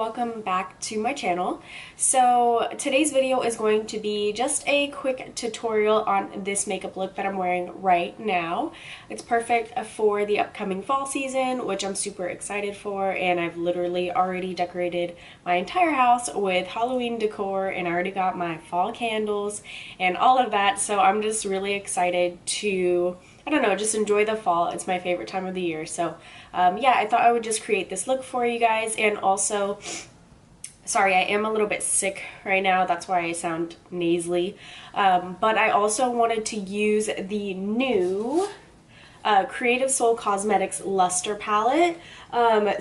welcome back to my channel. So today's video is going to be just a quick tutorial on this makeup look that I'm wearing right now. It's perfect for the upcoming fall season, which I'm super excited for, and I've literally already decorated my entire house with Halloween decor, and I already got my fall candles and all of that, so I'm just really excited to, I don't know, just enjoy the fall. It's my favorite time of the year. So yeah, I thought I would just create this look for you guys. And also, sorry, I am a little bit sick right now. That's why I sound nasally. But I also wanted to use the new Creative Soul Cosmetics Luster palette.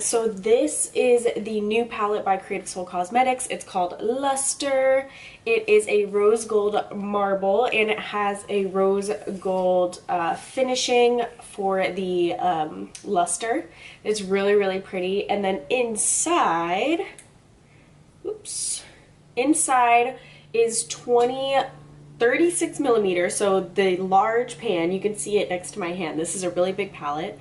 So this is the new palette by Creative Soul Cosmetics. It's called Luster. It is a rose gold marble, and it has a rose gold finishing for the luster. It's really, really pretty. And then inside, oops, inside is 36 millimeters, so the large pan, you can see it next to my hand. This is a really big palette.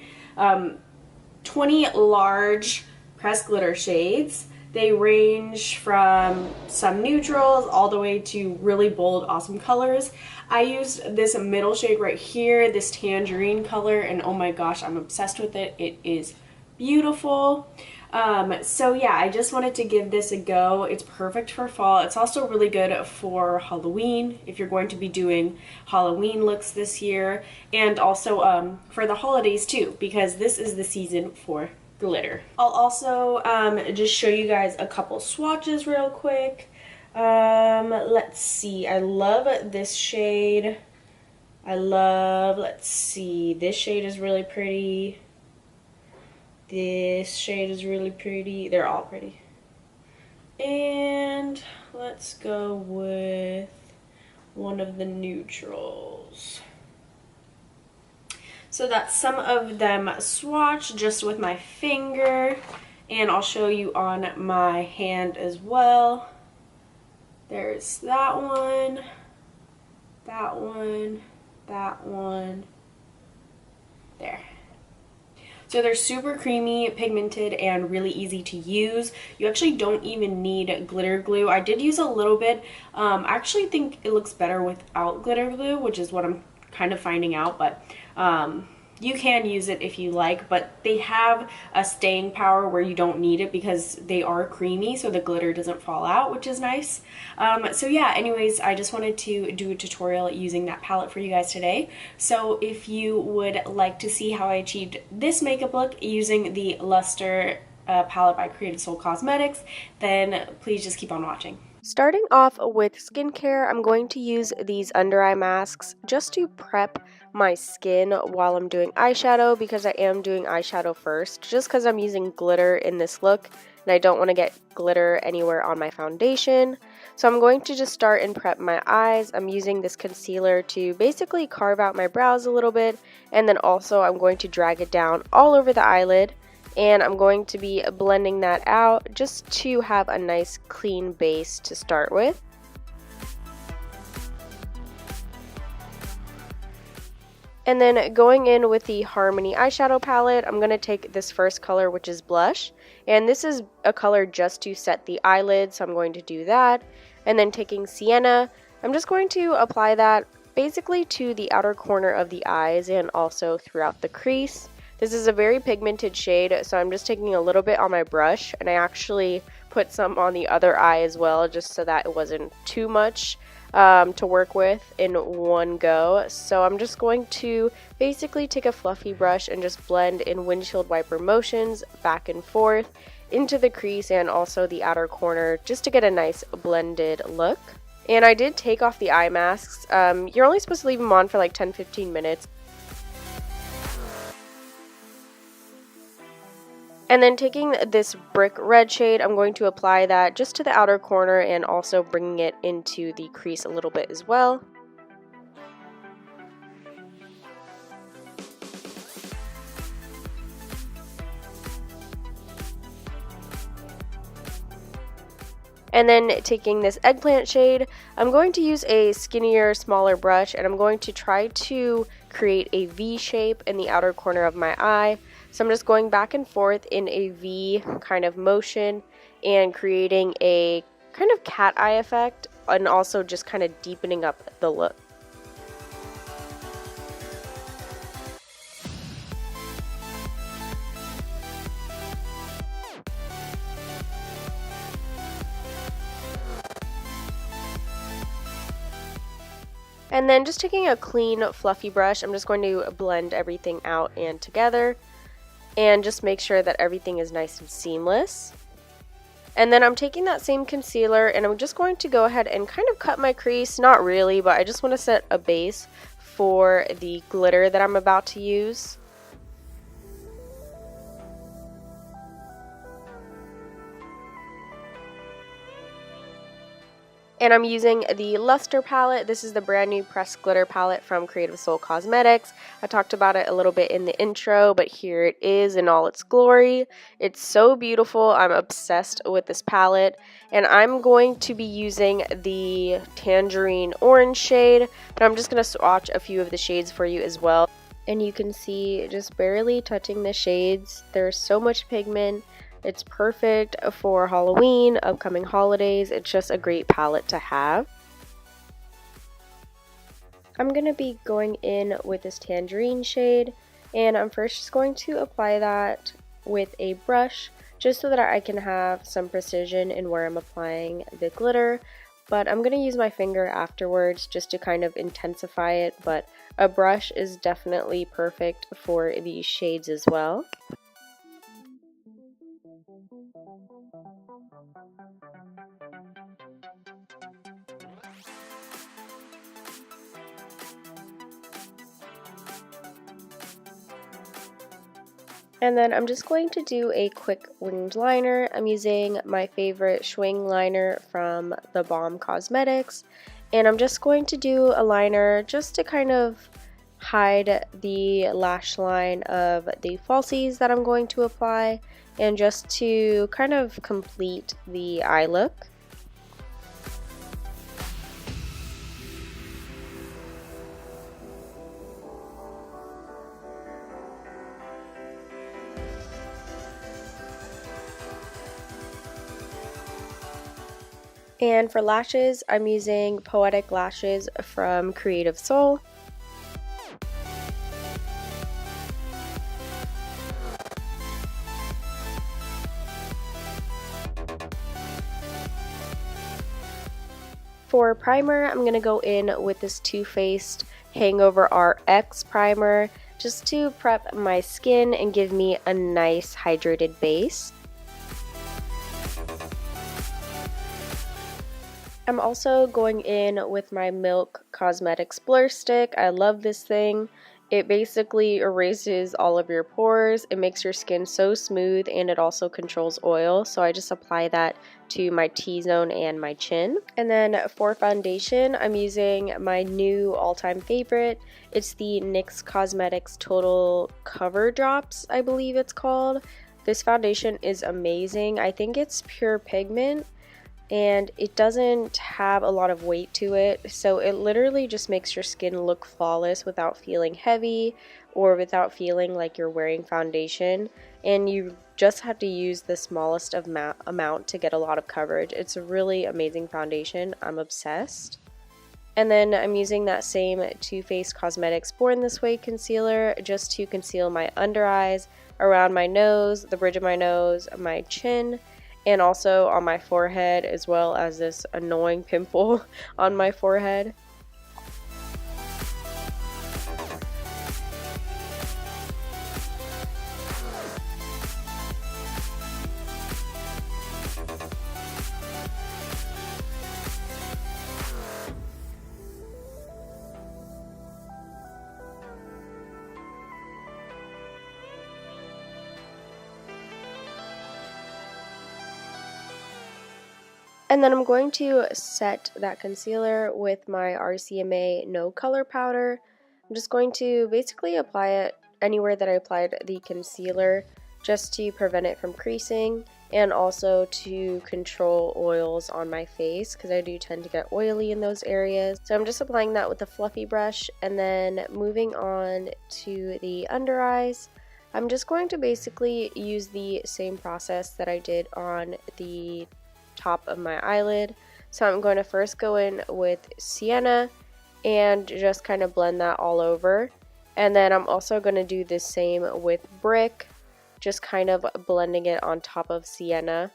20 large pressed glitter shades. They range from some neutrals all the way to really bold, awesome colors. I used this middle shade right here, this tangerine color, and oh my gosh, I'm obsessed with it. It is beautiful. So yeah, I just wanted to give this a go. It's perfect for fall. It's also really good for Halloween if you're going to be doing Halloween looks this year, and also for the holidays too, because this is the season for glitter. I'll also just show you guys a couple swatches real quick. Let's see, I love this shade. Let's see, this shade is really pretty. This shade is really pretty. They're all pretty. And let's go with one of the neutrals. So that's some of them swatched just with my finger, and I'll show you on my hand as well. There's that one, that one, that one, there. So they're super creamy, pigmented, and really easy to use. You actually don't even need glitter glue. I did use a little bit. I actually think it looks better without glitter glue, which is what I'm kind of finding out, but you can use it if you like, but they have a staying power where you don't need it because they are creamy, so the glitter doesn't fall out, which is nice. So yeah, anyways, I just wanted to do a tutorial using that palette for you guys today. So if you would like to see how I achieved this makeup look using the Luster palette by Creative Soul Cosmetics, then please just keep on watching. Starting off with skincare, I'm going to use these under eye masks just to prep my skin while I'm doing eyeshadow, because I am doing eyeshadow first, just because I'm using glitter in this look and I don't want to get glitter anywhere on my foundation. So I'm going to just start and prep my eyes. I'm using this concealer to basically carve out my brows a little bit, and then also I'm going to drag it down all over the eyelid. And I'm going to be blending that out just to have a nice clean base to start with. And then going in with the Harmony eyeshadow palette, I'm going to take this first color, which is Blush. And this is a color just to set the eyelid, so I'm going to do that. And then taking Sienna, I'm just going to apply that basically to the outer corner of the eyes and also throughout the crease. This is a very pigmented shade, so I'm just taking a little bit on my brush, and I actually put some on the other eye as well, just so that it wasn't too much to work with in one go. So I'm just going to basically take a fluffy brush and just blend in windshield wiper motions back and forth into the crease and also the outer corner, just to get a nice blended look. And I did take off the eye masks. You're only supposed to leave them on for like 10-15 minutes. And then taking this brick red shade, I'm going to apply that just to the outer corner and also bringing it into the crease a little bit as well. And then taking this eggplant shade, I'm going to use a skinnier, smaller brush, and I'm going to try to create a V shape in the outer corner of my eye. So I'm just going back and forth in a V kind of motion, and creating a kind of cat eye effect, and also just kind of deepening up the look. And then just taking a clean, fluffy brush, I'm just going to blend everything out and together and just make sure that everything is nice and seamless. And then I'm taking that same concealer and I'm just going to go ahead and kind of cut my crease. Not really, but I just want to set a base for the glitter that I'm about to use. And I'm using the Luster palette. This is the brand new pressed glitter palette from Creative Soul Cosmetics. I talked about it a little bit in the intro, but here it is in all its glory. It's so beautiful. I'm obsessed with this palette. And I'm going to be using the Tangerine Orange shade. And I'm just going to swatch a few of the shades for you as well. And you can see just barely touching the shades. There's so much pigment. It's perfect for Halloween, upcoming holidays. It's just a great palette to have. I'm going to be going in with this Tangerine shade, and I'm first just going to apply that with a brush just so that I can have some precision in where I'm applying the glitter. But I'm going to use my finger afterwards just to kind of intensify it, but a brush is definitely perfect for these shades as well. And then I'm just going to do a quick winged liner. I'm using my favorite Schwing liner from the Balm Cosmetics. And I'm just going to do a liner just to kind of hide the lash line of the falsies that I'm going to apply, and just to kind of complete the eye look. And for lashes, I'm using Poetic Lashes from Creative Soul. For primer, I'm going to go in with this Too Faced Hangover RX primer just to prep my skin and give me a nice hydrated base. I'm also going in with my Milk Cosmetics Blur Stick. I love this thing. It basically erases all of your pores. It makes your skin so smooth, and it also controls oil. So I just apply that to my T-zone and my chin. And then for foundation, I'm using my new all-time favorite. It's the NYX Cosmetics Total Cover Drops, I believe it's called. This foundation is amazing. I think it's pure pigment, and it doesn't have a lot of weight to it, so it literally just makes your skin look flawless without feeling heavy or without feeling like you're wearing foundation. And you just have to use the smallest amount to get a lot of coverage. It's a really amazing foundation. I'm obsessed. And then I'm using that same Too Faced Cosmetics Born This Way concealer just to conceal my under eyes, around my nose, the bridge of my nose, my chin, and also on my forehead, as well as this annoying pimple on my forehead. And then I'm going to set that concealer with my RCMA No Color Powder. I'm just going to basically apply it anywhere that I applied the concealer, just to prevent it from creasing and also to control oils on my face, because I do tend to get oily in those areas. So I'm just applying that with a fluffy brush, and then moving on to the under eyes. I'm just going to basically use the same process that I did on the top of my eyelid. So I'm going to first go in with sienna and just kind of blend that all over. And then I'm also going to do the same with brick, just kind of blending it on top of sienna.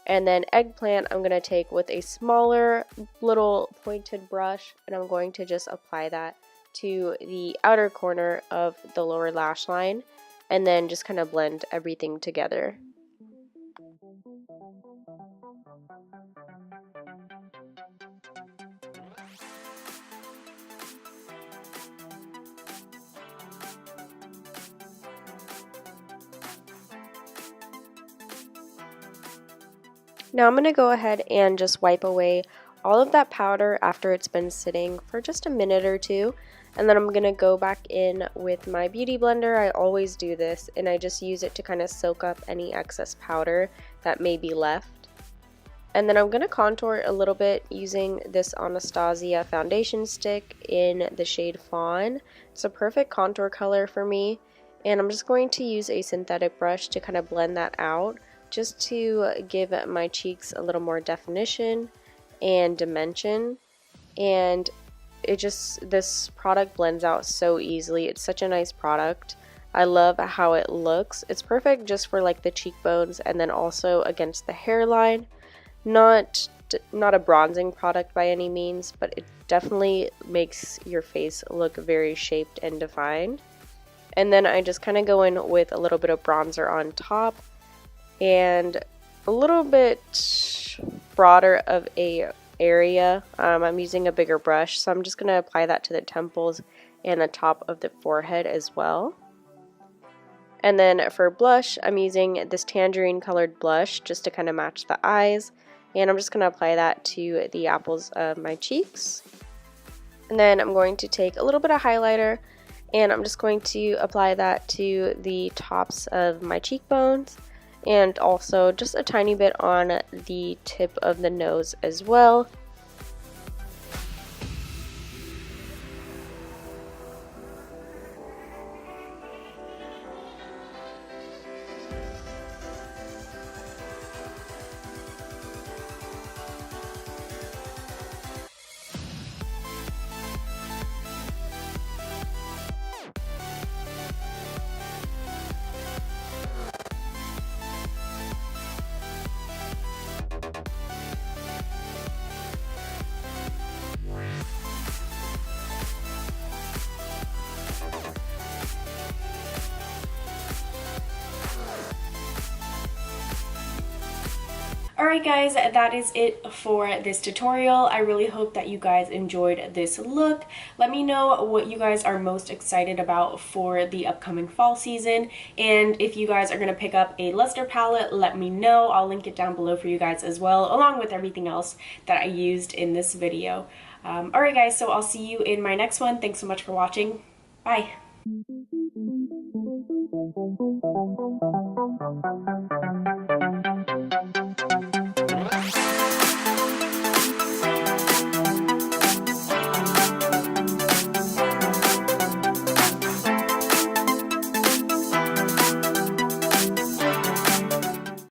And then eggplant I'm going to take with a smaller little pointed brush, and I'm going to just apply that to the outer corner of the lower lash line, and then just kind of blend everything together. Now I'm going to go ahead and just wipe away all of that powder after it's been sitting for just a minute or two. And then I'm going to go back in with my beauty blender. I always do this, and I just use it to kind of soak up any excess powder that may be left. And then I'm going to contour a little bit using this Anastasia foundation stick in the shade Fawn. It's a perfect contour color for me. And I'm just going to use a synthetic brush to kind of blend that out, just to give my cheeks a little more definition and dimension. And this product blends out so easily. It's such a nice product. I love how it looks. It's perfect just for like the cheekbones and then also against the hairline. Not a bronzing product by any means, but it definitely makes your face look very shaped and defined. And then I just kind of go in with a little bit of bronzer on top and a little bit broader of a area. I'm using a bigger brush, so I'm just going to apply that to the temples and the top of the forehead as well. And then for blush, I'm using this tangerine colored blush just to kind of match the eyes, and I'm just going to apply that to the apples of my cheeks. And then I'm going to take a little bit of highlighter, and I'm just going to apply that to the tops of my cheekbones, and also just a tiny bit on the tip of the nose as well. Alright guys, that is it for this tutorial. I really hope that you guys enjoyed this look. Let me know what you guys are most excited about for the upcoming fall season, and if you guys are going to pick up a luster palette, let me know. I'll link it down below for you guys as well, along with everything else that I used in this video. Alright guys, so I'll see you in my next one. Thanks so much for watching. Bye!